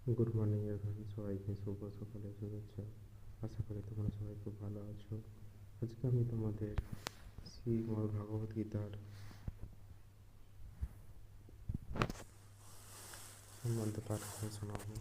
Good morning everyone, সবাইকে শুভ সকালের শুভেচ্ছা। আশা করি তোমরা সবাই খুব ভালো আছো। আজকে আমি তোমাদের শ্রীমদ্ ভগবত গীতার সম্বন্ধে পাঠ করে শোনাবো।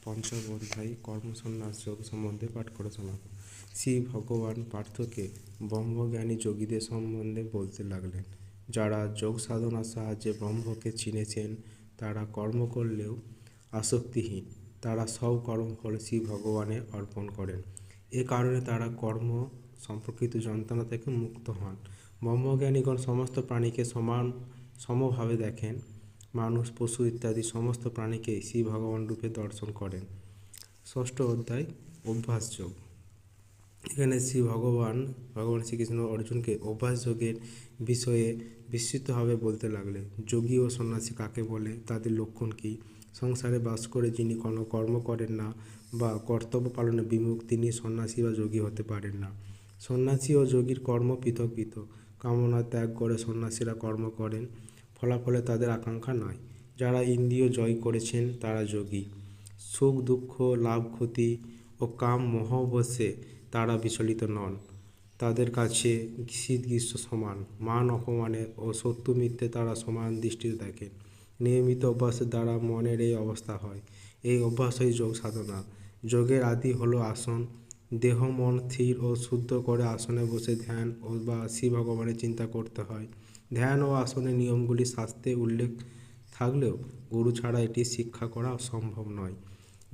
পঞ্চম অধ্যায় কর্মসন্ন্যাস যোগ সম্বন্ধে পাঠ করে শোনাবো। শ্রী ভগবান পার্থকে ব্রহ্মজ্ঞানী যোগীদের সম্বন্ধে বলতে লাগলেন। যারা যোগ সাধনার সাহায্যে ব্রহ্মকে চিনেছেন তারা কর্ম করলেও আসক্তিহীন। তারা সব কর্মফল শ্রী ভগবানে অর্পণ করেন। এ কারণে তারা কর্ম সম্পর্কিত যন্ত্রণা থেকে মুক্ত হন। ব্রহ্মজ্ঞানীগণ সমস্ত প্রাণীকে সমভাবে দেখেন। মানুষ, পশু ইত্যাদি সমস্ত প্রাণীকে শ্রী ভগবান রূপে দর্শন করেন। ষষ্ঠ অধ্যায় অভ্যাস যোগ। এখানে ভগবান শ্রীকৃষ্ণ অর্জুনকে অভ্যাস যোগের বিষয়ে বিস্তৃতভাবে বলতে লাগলেন। যোগী ও সন্ন্যাসী কাকে বলে, তাদের লক্ষণ কী, সংসারে বাস করে যিনি কোনো কর্ম করেন না বা কর্তব্য পালনে বিমুখ তিনি সন্ন্যাসী বা যোগী হতে পারেন না। সন্ন্যাসী ও যোগীর কর্ম পৃথক পৃথক। কামনা ত্যাগ করে সন্ন্যাসীরা কর্ম করেন, ফলাফলে তাদের আকাঙ্ক্ষা নাই। যারা ইন্দ্রিয় জয় করেছেন তারা যোগী। সুখ দুঃখ, লাভ ক্ষতি ও কাম মোহ বশে তারা বিচলিত নন। তাদের কাছে শীত গ্রীষ্ম সমান। মান অপমানে ও সত্য মিথ্যে তারা সমান দৃষ্টিতে দেখেন। নিয়মিত অভ্যাসের দ্বারা মনের এই অবস্থা হয়। এই অভ্যাসই যোগ সাধনা। যোগের আদি হলো আসন। দেহ মন স্থির ও শুদ্ধ করে আসনে বসে ধ্যান ও বা শ্রী ভগবানের চিন্তা করতে হয়। ধ্যান ও আসনের নিয়মগুলি শাস্ত্রে উল্লেখ থাকলেও গুরু ছাড়া এটি শিক্ষা করা সম্ভব নয়।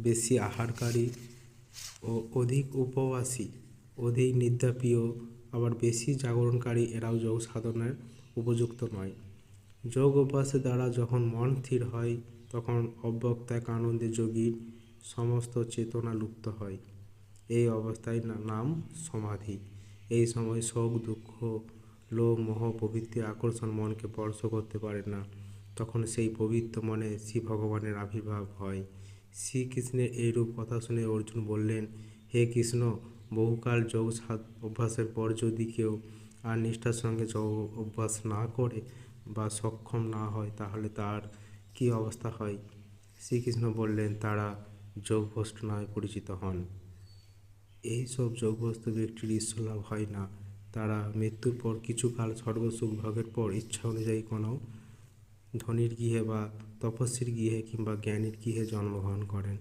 বেশি আহারকারী ও অধিক উপবাসী, অধিক নিদ্রাপ্রিয়, আবার বেশি জাগরণকারী এরাও যোগ সাধনার উপযুক্ত নয়। যোগ অভ্যাসের দ্বারা যখন মন স্থির হয় তখন অব্যক্ত এক আনন্দে যোগীর সমস্ত চেতনা লুপ্ত হয়। এই অবস্থায় নাম সমাধি। এই সময় শোক দুঃখ লোভ মোহ প্রভৃতির আকর্ষণ মনকে স্পর্শ করতে পারে না। তখন সেই পবিত্র মনে শ্রী ভগবানের আবির্ভাব হয়। শ্রীকৃষ্ণের এইরূপ কথা শুনে অর্জুন বললেন, হে কৃষ্ণ, বহুকাল যোগ অভ্যাসের পর যদি কেউ আর নিষ্ঠার সঙ্গে যোগ অভ্যাস না করে বা সক্ষম না হয় তাহলে তার কী অবস্থা হয়? শ্রীকৃষ্ণ বললেন, তারা যোগভ্রষ্ট নামে পরিচিত হন। এই সব যোগভ্রষ্ট ব্যক্তির ঈশ্বর লাভ হয় না। তারা মৃত্যুর পর কিছুকাল স্বর্গসুখ ভোগের পর ইচ্ছা অনুযায়ী কোনো ধনীর গৃহে বা তপস্বীর গৃহে কিংবা জ্ঞানীর গৃহে জন্মগ্রহণ করেন।